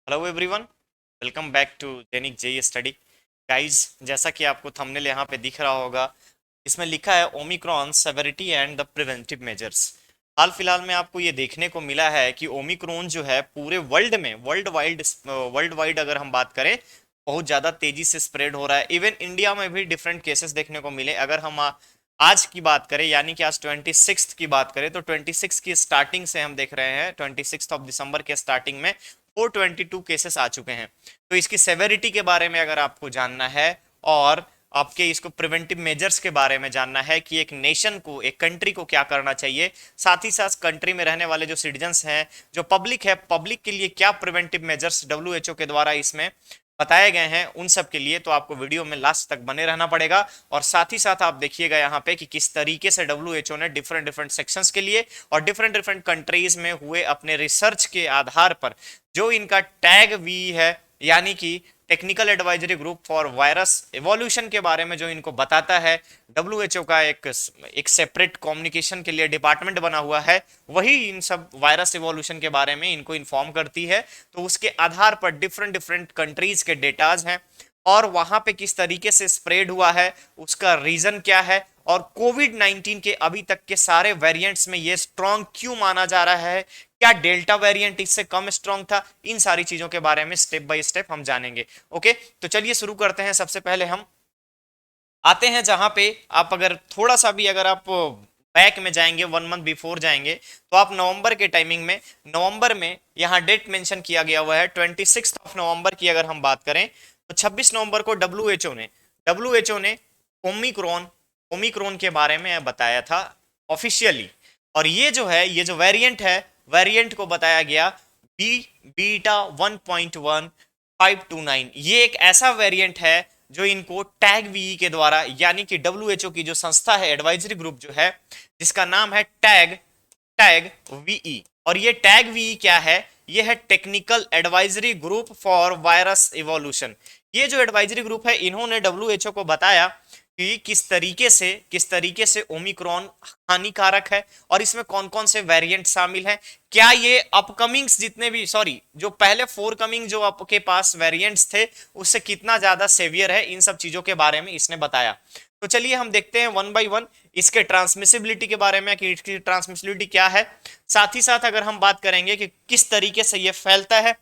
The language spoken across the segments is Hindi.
Hello everyone, welcome back to Dainik JE study. Guys, जैसा कि आपको थंबनेल यहाँ पे दिख रहा होगा, इसमें लिखा है Omicron severity and the preventive measures. हाल फिलहाल में आपको ये देखने को मिला है कि ओमिक्रॉन जो है पूरे वर्ल्ड में वर्ल्ड वाइड अगर हम बात करें, बहुत ज़्यादा तेजी से स्प्रेड हो रहा है। इवन इंडिया में भी डिफरेंट केसेस देखने को मिले। अगर हम आज की बात करें, यानी कि आज 26 की बात करें, तो 26 की स्टार्टिंग से हम देख रहे हैं 26 दिसंबर के स्टार्टिंग में 422 केसेस आ चुके हैं। तो इसकी सेवेरिटी के बारे में अगर आपको जानना है और आपके इसको प्रिवेंटिव मेजर्स के बारे में जानना है कि एक नेशन को, एक कंट्री को क्या करना चाहिए, साथ ही साथ कंट्री में रहने वाले जो सिटीजन्स हैं, जो पब्लिक है, पब्लिक के लिए क्या प्रिवेंटिव मेजर्स डब्ल्यूएचओ के द्वारा इसमें बताए गए हैं, उन सब के लिए तो आपको वीडियो में लास्ट तक बने रहना पड़ेगा। और साथ ही साथ आप देखिएगा यहाँ पे कि किस तरीके से डब्ल्यूएचओ ने डिफरेंट डिफरेंट सेक्शंस के लिए और डिफरेंट डिफरेंट कंट्रीज में हुए अपने रिसर्च के आधार पर जो इनका टैग वी है, यानी कि technical advisory group for virus evolution के बारे में जो इनको बताता है। डब्ल्यूएचओ का एक सेपरेट कम्युनिकेशन के लिए डिपार्टमेंट बना हुआ है, वही इन सब वायरस एवोल्यूशन के बारे में इनको इन्फॉर्म करती है। तो उसके आधार पर डिफरेंट डिफरेंट कंट्रीज के डेटाज हैं और वहां पे किस तरीके से स्प्रेड हुआ है, उसका रीजन क्या है, और कोविड 19 के अभी तक के सारे वेरिएंट्स में ये स्ट्रॉन्ग क्यों माना जा रहा है, क्या डेल्टा वेरिएंट इससे कम स्ट्रॉन्ग था, इन सारी चीजों के बारे में स्टेप बाय स्टेप हम जानेंगे। ओके, तो चलिए शुरू करते हैं। सबसे पहले हम आते हैं जहां पे आप अगर थोड़ा सा भी अगर आप बैक में जाएंगे, 1 मंथ बिफोर जाएंगे, तो आप नवंबर के टाइमिंग में, नवंबर में यहाँ डेट मेंशन किया गया हुआ है 26 नवंबर की अगर हम बात करें, तो 26 नवंबर को डब्ल्यूएचओ ने ओमिक्रॉन ओमिक्रॉन के बारे में बताया था ऑफिशियली। और ये जो है, ये जो वेरिएंट है, वेरिएंट को बताया गया बी बीटा 1.1529। ये एक ऐसा वेरिएंट है जो इनको टैग वीई के द्वारा, यानी कि डब्ल्यूएचओ की जो संस्था है, एडवाइजरी ग्रुप जो है, जिसका नाम है टैग टैग वीई। और ये टैग वीई क्या है? ये है technical advisory group for virus evolution. ये जो एडवाइजरी ग्रुप है, इन्होंने डब्ल्यूएचओ को बताया कि किस तरीके से ओमिक्रॉन हानिकारक है और इसमें कौन कौन से वेरिएंट शामिल हैं, क्या ये अपकमिंग्स जितने भी, सॉरी, जो पहले फोर कमिंग जो आपके पास वेरिएंट्स थे उससे कितना ज्यादा सेवियर है, इन सब चीजों के बारे में इसने बताया। तो चलिए हम देखते हैं वन बाय वन इसके ट्रांसमिसिबिलिटी के बारे में कि इसकी ट्रांसमिसिबिलिटी क्या है। साथ ही साथ अगर हम बात करेंगे कि किस तरीके से ये फैलता है।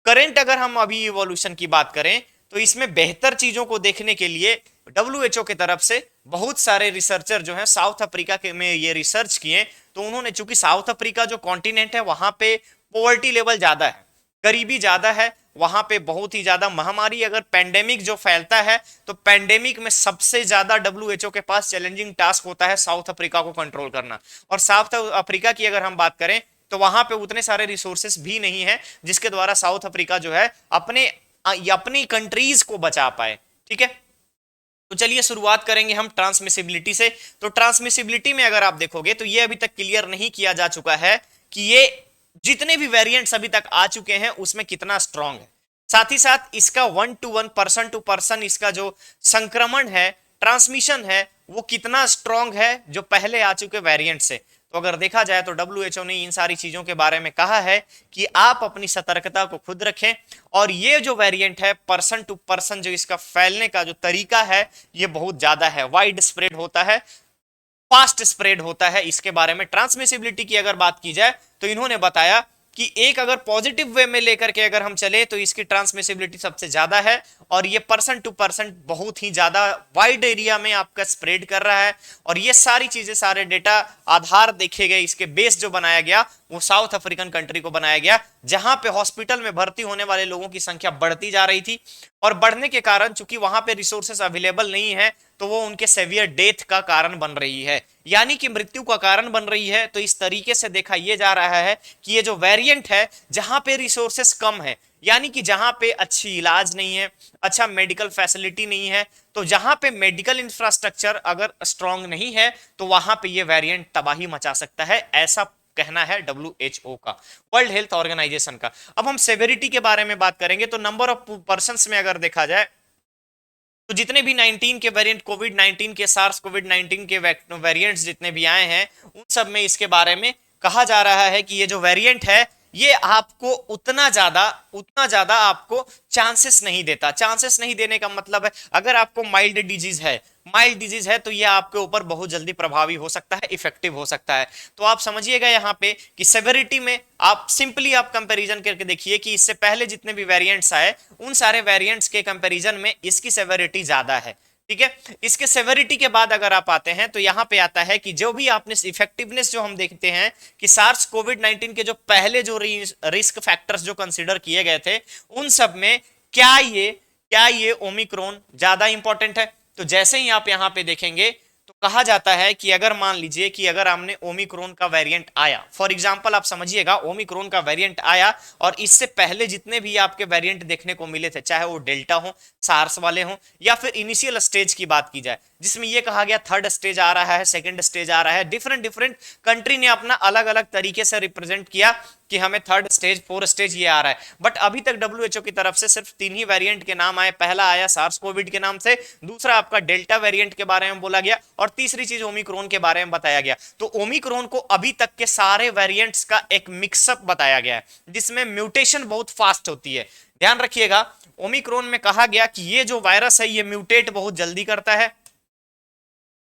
करंट अगर हम अभी इवोल्यूशन की बात करें, तो इसमें बेहतर चीजों को देखने के लिए डब्ल्यूएचओ की तरफ से बहुत सारे रिसर्चर जो हैं साउथ अफ्रीका के में ये रिसर्च किए। तो उन्होंने, चूंकि साउथ अफ्रीका जो कॉन्टिनेंट है वहां पे पॉवर्टी लेवल ज्यादा है, गरीबी ज्यादा है, वहां पे बहुत ही ज्यादा महामारी, अगर पेंडेमिक जो फैलता है तो पेंडेमिक में सबसे ज्यादा डब्ल्यूएचओ के पास चैलेंजिंग टास्क होता है साउथ अफ्रीका को कंट्रोल करना। और साउथ अफ्रीका की अगर हम बात करें तो वहां पे उतने सारे रिसोर्सेस भी नहीं है जिसके द्वारा साउथ अफ्रीका जो है अपनी कंट्रीज को बचा पाए। ठीक है, तो चलिए शुरुआत करेंगे हम ट्रांसमिसिबिलिटी से। तो ट्रांसमिसिबिलिटी में अगर आप देखोगे तो ये अभी तक क्लियर नहीं किया जा चुका है कि ये जितने भी वेरिएंट्स अभी तक आ चुके हैं उसमें कितना स्ट्रांग है। साथ ही साथ इसका 1 to 1, पर्सन टू पर्सन इसका जो संक्रमण है, ट्रांसमिशन है, वो कितना स्ट्रांग है जो पहले आ चुके वेरिएंट से। तो अगर देखा जाए तो डब्ल्यूएचओ ने इन सारी चीजों के बारे में कहा है कि आप अपनी सतर्कता को खुद रखें। और ये जो वेरिएंट है, पर्सन टू पर्सन जो इसका फैलने का जो तरीका है, ये बहुत ज्यादा है, वाइड स्प्रेड होता है, फास्ट स्प्रेड होता है। इसके बारे में ट्रांसमिसिबिलिटी की अगर बात की जाए तो इन्होंने बताया कि एक अगर पॉजिटिव वे में लेकर के अगर हम चले तो इसकी ट्रांसमिसिबिलिटी सबसे ज्यादा है और ये पर्सन टू पर्सन बहुत ही ज्यादा वाइड एरिया में आपका स्प्रेड कर रहा है। और ये सारी चीजें, सारे डेटा आधार देखे गए, इसके बेस जो बनाया गया वो साउथ अफ्रीकन कंट्री को बनाया गया, जहां पे हॉस्पिटल में भर्ती होने वाले लोगों की संख्या बढ़ती जा रही थी। और बढ़ने के कारण चूंकि वहां पे रिसोर्सेस अवेलेबल नहीं है तो वो उनके सेवियर डेथ का कारण बन रही है, यानी कि मृत्यु का कारण बन रही है। तो इस तरीके से देखा यह जा रहा है कि ये जो वेरिएंट है, जहां पे रिसोर्सेस कम है, यानी कि जहां पे अच्छी इलाज नहीं है, अच्छा मेडिकल फैसिलिटी नहीं है, तो जहां पे मेडिकल इंफ्रास्ट्रक्चर अगर स्ट्रांग नहीं है तो वहां पे ये वेरिएंट तबाही मचा सकता है, ऐसा कहना है डब्ल्यूएचओ का, वर्ल्ड हेल्थ ऑर्गेनाइजेशन का। अब हम सेवेरिटी के बारे में बात करेंगे तो नंबर ऑफ पर्संस में अगर देखा जाए तो जितने भी 19 के वेरिएंट, कोविड 19 के, सार्स कोविड 19 के वेरिएंट्स जितने भी आए हैं, उन सब में इसके बारे में कहा जा रहा है कि ये जो वेरिएंट है ये आपको उतना ज्यादा आपको चांसेस नहीं देता। चांसेस नहीं देने का मतलब है अगर आपको माइल्ड डिजीज है तो ये आपके ऊपर बहुत जल्दी प्रभावी हो सकता है, इफेक्टिव हो सकता है। तो आप समझिएगा यहाँ पे कि सेवेरिटी में आप सिंपली आप कंपैरिजन करके देखिए कि इससे पहले जितने भी वेरिएंट्स आए उन सारे वेरिएंट्स के कंपैरिजन में इसकी सेवेरिटी ज्यादा है। ठीक है, इसके सेवेरिटी के बाद अगर आप आते हैं तो यहां पे आता है कि जो भी आपने इफेक्टिवनेस जो हम देखते हैं कि सार्स कोविड 19 के जो पहले जो रिस्क फैक्टर्स जो कंसीडर किए गए थे उन सब में क्या ये ओमिक्रॉन ज्यादा इंपॉर्टेंट है। तो जैसे ही आप यहां पे देखेंगे तो कहा जाता है कि अगर मान लीजिए कि अगर हमने ओमिक्रॉन का वेरिएंट आया, फॉर एग्जांपल आप समझिएगा ओमिक्रॉन का वेरिएंट आया और इससे पहले जितने भी आपके वेरिएंट देखने को मिले थे, चाहे वो डेल्टा हो, सार्स वाले हो, या फिर इनिशियल स्टेज की बात की जाए जिसमें ये कहा गया थर्ड स्टेज आ रहा है, सेकंड स्टेज आ रहा है, डिफरेंट कंट्री ने अपना अलग अलग तरीके से रिप्रेजेंट किया कि हमें थर्ड स्टेज, फोर्थ स्टेज ये आ रहा है। बट अभी तक डब्ल्यूएचओ की तरफ से सिर्फ 3 ही वेरिएंट के नाम आए। पहला आया सार्स कोविड के नाम से, दूसरा आपका डेल्टा वेरिएंट के बारे में बोला गया और तीसरी चीज ओमिक्रॉन के बारे में बताया गया। तो ओमिक्रॉन को अभी तक के सारे वेरिएंट्स का एक मिक्सअप बताया गया है जिसमें म्यूटेशन बहुत फास्ट होती है। ध्यान रखिएगा, ओमिक्रॉन में कहा गया कि ये जो वायरस है ये म्यूटेट बहुत जल्दी करता है,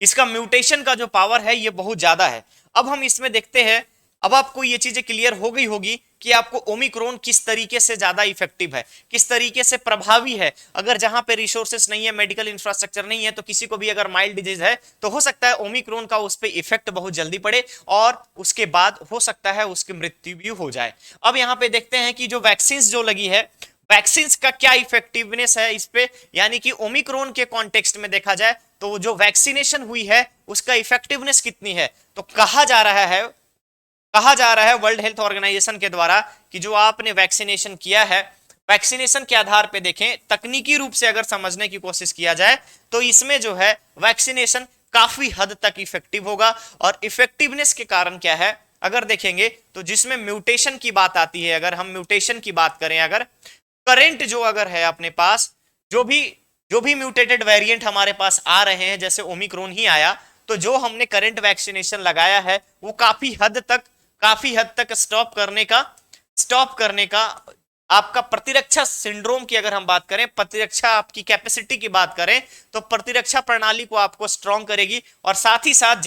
इसका म्यूटेशन का जो पावर है ये बहुत ज्यादा है। अब हम इसमें देखते हैं, अब आपको ये चीजें क्लियर हो गई होगी कि आपको ओमिक्रॉन किस तरीके से ज्यादा इफेक्टिव है, किस तरीके से प्रभावी है। अगर जहां पे रिसोर्सेस नहीं है, मेडिकल इंफ्रास्ट्रक्चर नहीं है, तो किसी को भी अगर माइल्ड डिजीज है तो हो सकता है ओमिक्रॉन का उस पर इफेक्ट बहुत जल्दी पड़े और उसके बाद हो सकता है उसकी मृत्यु भी हो जाए। अब यहां पे देखते हैं कि जो वैक्सीन जो लगी है, वैक्सीन का क्या इफेक्टिवनेस है इस पे, यानी कि ओमिक्रॉन के कॉन्टेक्स्ट में देखा जाए तो जो वैक्सीनेशन हुई है उसका इफेक्टिवनेस कितनी है। तो कहा जा रहा है वर्ल्ड हेल्थ ऑर्गेनाइजेशन के द्वारा कि जो आपने वैक्सीनेशन किया है, वैक्सीनेशन के आधार पे देखें, तकनीकी रूप से अगर समझने की कोशिश किया जाए तो इसमें जो है वैक्सीनेशन काफी हद तक इफेक्टिव होगा। और इफेक्टिवनेस के कारण क्या है अगर देखेंगे तो जिसमें म्यूटेशन की बात आती है, अगर हम म्यूटेशन की बात करें, अगर करंट जो अगर है अपने पास जो भी म्यूटेटेड वेरिएंट हमारे पास आ रहे हैं, जैसे ओमिक्रॉन ही आया, तो जो हमने करंट वैक्सीनेशन लगाया है वो काफी हद तक स्टॉप करने का आपका प्रतिरक्षा सिंड्रोम की अगर हम बात करें, प्रतिरक्षा आपकी कैपेसिटी की बात करें तो प्रतिरक्षा प्रणाली को आपको स्ट्रॉन्ग करेगी और साथ ही साथ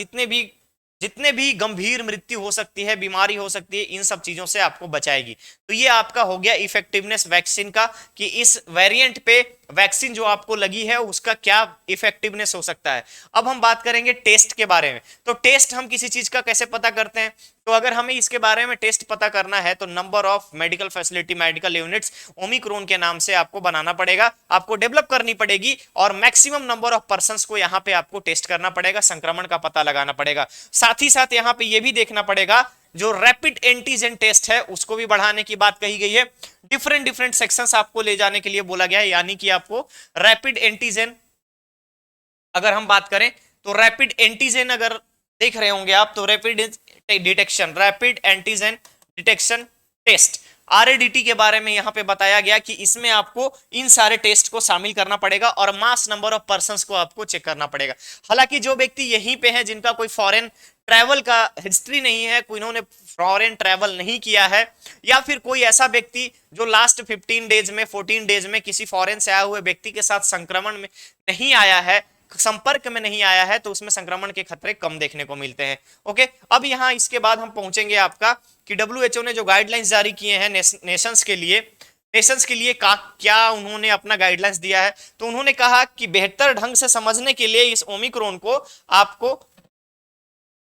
जितने भी गंभीर मृत्यु हो सकती है, बीमारी हो सकती है, इन सब चीजों से आपको बचाएगी। तो ये आपका हो गया इफेक्टिवनेस वैक्सीन का कि इस वेरिएंट पे वैक्सीन जो आपको लगी है उसका क्या इफेक्टिवनेस हो सकता है। अब हम बात करेंगे टेस्ट के बारे में। तो टेस्ट हम किसी चीज का कैसे पता करते हैं, तो अगर हमें इसके बारे में टेस्ट पता करना है तो number of medical facility, medical units Omicron के नाम से आपको बनाना पड़ेगा, आपको डेवलप करनी पड़ेगी और मैक्सिमम नंबर ऑफ पर्संस को यहाँ पे आपको टेस्ट करना पड़ेगा, संक्रमण का पता लगाना पड़ेगा। साथ ही साथ यहाँ पे ये भी देखना पड़ेगा जो रैपिड एंटीजन टेस्ट है उसको भी बढ़ाने की बात कही गई है। डिफरेंट सेक्शंस आपको ले जाने के लिए बोला गया है, यानी कि आपको रैपिड एंटीजन अगर हम बात करें तो रैपिड एंटीजन अगर देख रहे होंगे आप तो रैपिड एंटीजन डिटेक्शन टेस्ट आरएडीटी के बारे में यहां पे बताया गया कि इसमें आपको इन सारे टेस्ट को शामिल करना पड़ेगा और मास नंबर ऑफ पर्संस को आपको चेक करना पड़ेगा। हालांकि जो व्यक्ति यहीं पे हैं जिनका कोई फॉरेन ट्रैवल का हिस्ट्री नहीं है, कोई इन्होंने फॉरेन ट्रैवल नहीं किया है, या फिर कोई ऐसा व्यक्ति जो लास्ट 15 डेज में 14 डेज में किसी फॉरेन से आए हुए व्यक्ति के साथ संक्रमण में नहीं आया है, संपर्क में नहीं आया है, तो उसमें संक्रमण के खतरे कम देखने को मिलते हैं। ओके, अब यहां इसके बाद हम पहुंचेंगे आपका कि डब्ल्यूएचओ ने जो गाइडलाइंस जारी किए हैं नेशंस के लिए क्या उन्होंने अपना गाइडलाइंस दिया है। तो उन्होंने कहा कि बेहतर ढंग से समझने के लिए इस ओमिक्रॉन को आपको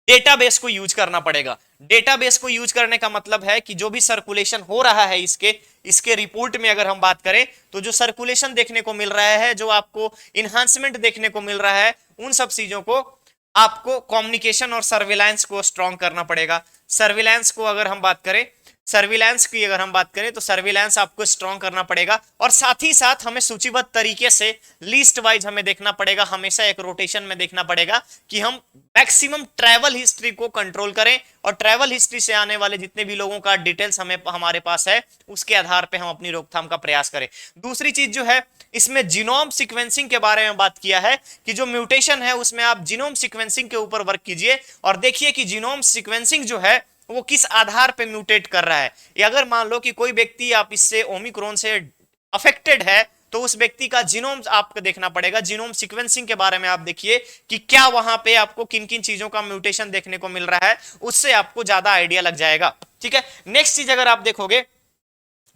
डेटाबेस को यूज करना पड़ेगा। डेटाबेस को यूज करने का मतलब है कि जो भी सर्कुलेशन हो रहा है इसके रिपोर्ट में अगर हम बात करें तो जो सर्कुलेशन देखने को मिल रहा है, जो आपको इन्हांसमेंट देखने को मिल रहा है, उन सब चीजों को आपको कम्युनिकेशन और सर्विलांस को स्ट्रॉन्ग करना पड़ेगा। सर्विलांस की अगर हम बात करें तो सर्विलांस आपको स्ट्रॉन्ग करना पड़ेगा और साथ ही साथ हमें सूचीबद्ध तरीके से लिस्ट वाइज हमें देखना पड़ेगा, हमेशा एक रोटेशन में देखना पड़ेगा कि हम मैक्सिमम ट्रैवल हिस्ट्री को कंट्रोल करें और ट्रैवल हिस्ट्री से आने वाले जितने भी लोगों का डिटेल्स हमारे पास है उसके आधार पर हम अपनी रोकथाम का प्रयास करें। दूसरी चीज जो है इसमें जीनोम सीक्वेंसिंग के बारे में बात किया है कि जो म्यूटेशन है उसमें आप जीनोम सीक्वेंसिंग के ऊपर वर्क कीजिए और देखिए कि जीनोम सीक्वेंसिंग जो है वो किस आधार पे म्यूटेट कर रहा है। या अगर मान लो कि कोई व्यक्ति आप इससे ओमिक्रॉन से अफेक्टेड है तो उस व्यक्ति का जीनोम आपको देखना पड़ेगा, जीनोम सीक्वेंसिंग के बारे में आप देखिए कि क्या वहां पे आपको किन किन चीजों का म्यूटेशन देखने को मिल रहा है, उससे आपको ज्यादा आइडिया लग जाएगा। ठीक है, नेक्स्ट चीज अगर आप देखोगे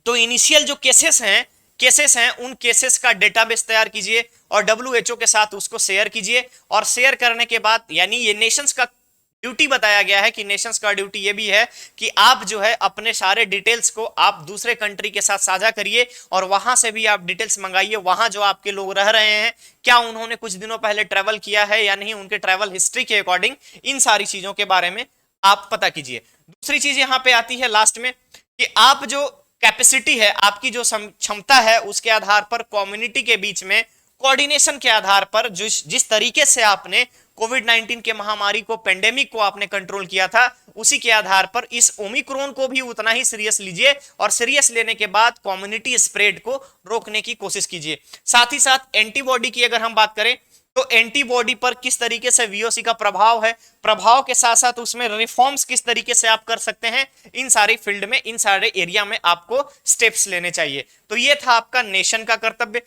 तो इनिशियल जो केसेस हैं उन केसेस का डेटाबेस तैयार कीजिए और डब्ल्यूएचओ के साथ उसको शेयर कीजिए, और शेयर करने के बाद यानी ये नेशंस का ड्यूटी बताया गया है कि नेशंस का ड्यूटी ये भी है कि आप जो है अपने सारे डिटेल्स को आप दूसरे कंट्री के साथ साझा करिए और वहां से भी आप डिटेल्स मंगाइए, वहां जो आपके लोग रह रहे हैं क्या उन्होंने कुछ दिनों पहले ट्रेवल किया है या नहीं, उनके ट्रेवल हिस्ट्री के अकॉर्डिंग इन सारी चीजों के बारे में आप पता कीजिए। दूसरी चीज यहां पे आती है लास्ट में कि आप जो कैपेसिटी है, आपकी जो क्षमता है, उसके आधार पर कम्युनिटी के बीच में कोऑर्डिनेशन के आधार पर जिस तरीके से आपने कोविड-19 के महामारी को, पेंडेमिक को आपने कंट्रोल किया था, उसी के आधार पर इस ओमिक्रॉन को भी उतना ही सीरियस लीजिए और सीरियस लेने के बाद कम्युनिटी स्प्रेड को रोकने की कोशिश कीजिए। साथ ही साथ एंटीबॉडी की अगर हम बात करें तो एंटीबॉडी पर किस तरीके से वीओसी का प्रभाव है, प्रभाव के साथ साथ उसमें रिफॉर्म्स किस तरीके से आप कर सकते हैं, इन सारी फील्ड में, इन सारे एरिया में आपको स्टेप्स लेने चाहिए। तो ये था आपका नेशन का कर्तव्य,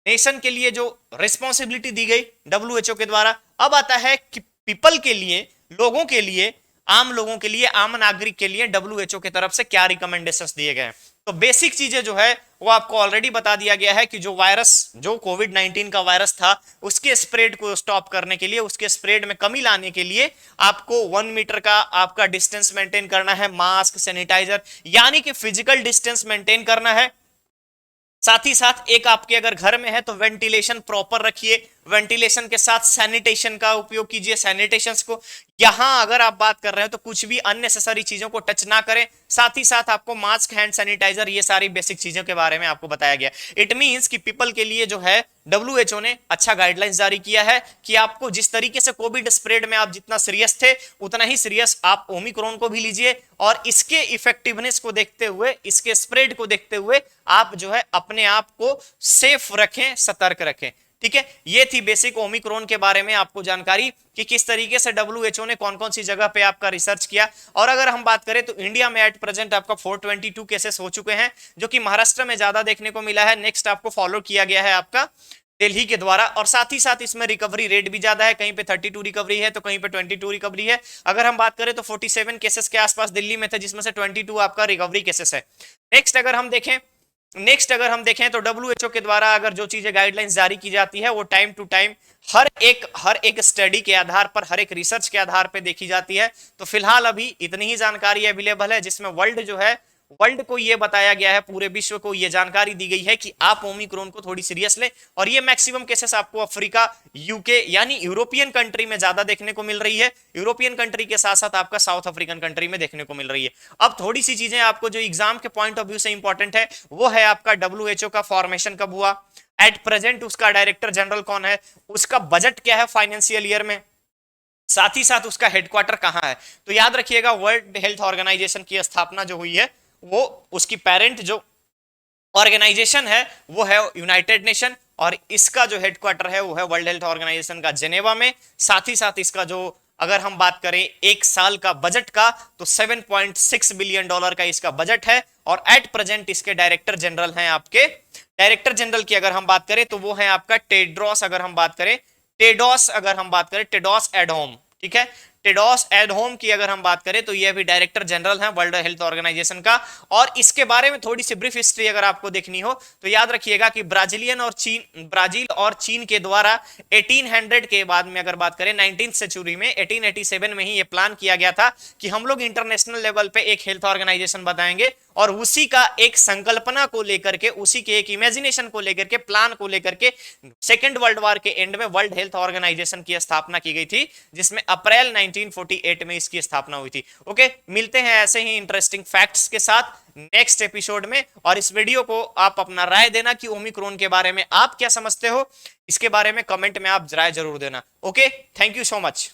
नेशन के लिए जो रिस्पॉन्सिबिलिटी दी गई डब्ल्यूएचओ के द्वारा। अब आता है कि पीपल के लिए, लोगों के लिए, आम लोगों के लिए, आम नागरिक के लिए डब्ल्यूएचओ की तरफ से क्या रिकमेंडेशंस दिए गए हैं। तो बेसिक चीजें जो है वो आपको ऑलरेडी बता दिया गया है कि जो वायरस, जो कोविड-19 का वायरस था, उसके स्प्रेड को स्टॉप करने के लिए, उसके स्प्रेड में कमी लाने के लिए आपको 1 मीटर का आपका डिस्टेंस मेंटेन करना है, मास्क, सैनिटाइजर यानी कि फिजिकल डिस्टेंस मेंटेन करना है। साथ ही साथ एक आपके अगर घर में है तो वेंटिलेशन प्रॉपर रखिए, वेंटिलेशन के साथ सैनिटेशन का उपयोग कीजिए, सैनिटेशंस को यहां अगर आप बात कर रहे हैं तो कुछ भी अननेसेसरी चीजों को टच ना करें। साथ ही साथ आपको मास्क, हैंड सैनिटाइजर, ये सारी बेसिक चीजों के बारे में आपको बताया गया। इट मींस कि पीपल के लिए जो है डब्ल्यूएचओ ने अच्छा गाइडलाइंस जारी किया है कि आपको जिस तरीके से कोविड स्प्रेड में आप जितना सीरियस थे उतना ही सीरियस आप ओमिक्रॉन को भी लीजिए, और इसके इफेक्टिवनेस को देखते हुए, इसके स्प्रेड को देखते हुए आप जो है अपने आप को सेफ रखें, सतर्क रखें। ठीक है, ये थी बेसिक ओमिक्रॉन के बारे में आपको जानकारी कि किस तरीके से डब्ल्यूएचओ ने कौन कौन सी जगह पे आपका रिसर्च किया। और अगर हम बात करें तो इंडिया में एट प्रेजेंट आपका 422 केसेस हो चुके हैं, जो कि महाराष्ट्र में ज्यादा देखने को मिला है। नेक्स्ट आपको फॉलो किया गया है आपका दिल्ली के द्वारा, और साथ ही साथ इसमें रिकवरी रेट भी ज्यादा है, कहीं पे 32 रिकवरी है तो कहीं पे 22 रिकवरी है। अगर हम बात करें तो 47 केसेस के आसपास दिल्ली में थे, जिसमें से 22 आपका रिकवरी केसेस है। नेक्स्ट अगर हम देखें तो डब्ल्यूएचओ के द्वारा अगर जो चीजें गाइडलाइंस जारी की जाती है वो टाइम टू टाइम हर एक स्टडी के आधार पर, हर एक रिसर्च के आधार पर देखी जाती है। तो फिलहाल अभी इतनी ही जानकारी अवेलेबल है, जिसमें वर्ल्ड को यह बताया गया है, पूरे विश्व को यह जानकारी दी गई है कि आप ओमिक्रॉन को थोड़ी सीरियस ले। और ये मैक्सिमम केसेस आपको अफ्रीका, यूके यानी यूरोपियन कंट्री में ज्यादा देखने को मिल रही है। यूरोपियन कंट्री के साथ साथ आपका साउथ अफ्रीकन कंट्री में देखने को मिल रही है। अब थोड़ी सी चीजें आपको जो एग्जाम के पॉइंट ऑफ व्यू से इंपॉर्टेंट है वो है आपका डब्ल्यूएचओ का फॉर्मेशन कब हुआ, एट प्रेजेंट उसका डायरेक्टर जनरल कौन है, उसका बजट क्या है फाइनेंशियल ईयर में, साथ ही साथ उसका हेडक्वार्टर कहां है। तो याद रखिएगा वर्ल्ड हेल्थ ऑर्गेनाइजेशन की स्थापना जो हुई है वो, उसकी पेरेंट जो ऑर्गेनाइजेशन है वो है यूनाइटेड नेशन, और इसका जो हेडक्वार्टर है वो है वर्ल्ड हेल्थ ऑर्गेनाइजेशन का जेनेवा में। साथ ही साथ इसका जो अगर हम बात करें एक साल का बजट का तो $7.6 बिलियन का इसका बजट है, और एट प्रेजेंट इसके डायरेक्टर जनरल हैं आपके, डायरेक्टर जनरल की अगर हम बात करें तो वो है आपका टेड्रोस, अगर हम बात करें टेडोस एडहोम। ठीक है, टेडोस एडहोम की अगर हम बात करें तो ये भी डायरेक्टर जनरल हैं वर्ल्ड हेल्थ ऑर्गेनाइजेशन का। और इसके बारे में थोड़ी सी ब्रीफ हिस्ट्री अगर आपको देखनी हो तो याद रखिएगा कि ब्राजील और चीन के द्वारा 1800 के बाद में अगर बात करें 19th सेंचुरी में 1887 में ही ये प्लान किया गया था कि हम लोग इंटरनेशनल लेवल पे एक हेल्थ ऑर्गेनाइजेशन बताएंगे, और उसी का एक संकल्पना को लेकर के, उसी के एक इमेजिनेशन को लेकर के, प्लान को लेकर के सेकेंड वर्ल्ड वॉर के एंड में वर्ल्ड हेल्थ ऑर्गेनाइजेशन की स्थापना की गई थी, जिसमें अप्रैल 1948 में इसकी स्थापना हुई थी। ओके, मिलते हैं ऐसे ही इंटरेस्टिंग फैक्ट्स के साथ नेक्स्ट एपिसोड में, और इस वीडियो को आप अपना राय देना कि ओमिक्रॉन के बारे में आप क्या समझते हो, इसके बारे में कमेंट में आप राय जरूर देना। Okay, thank you so much.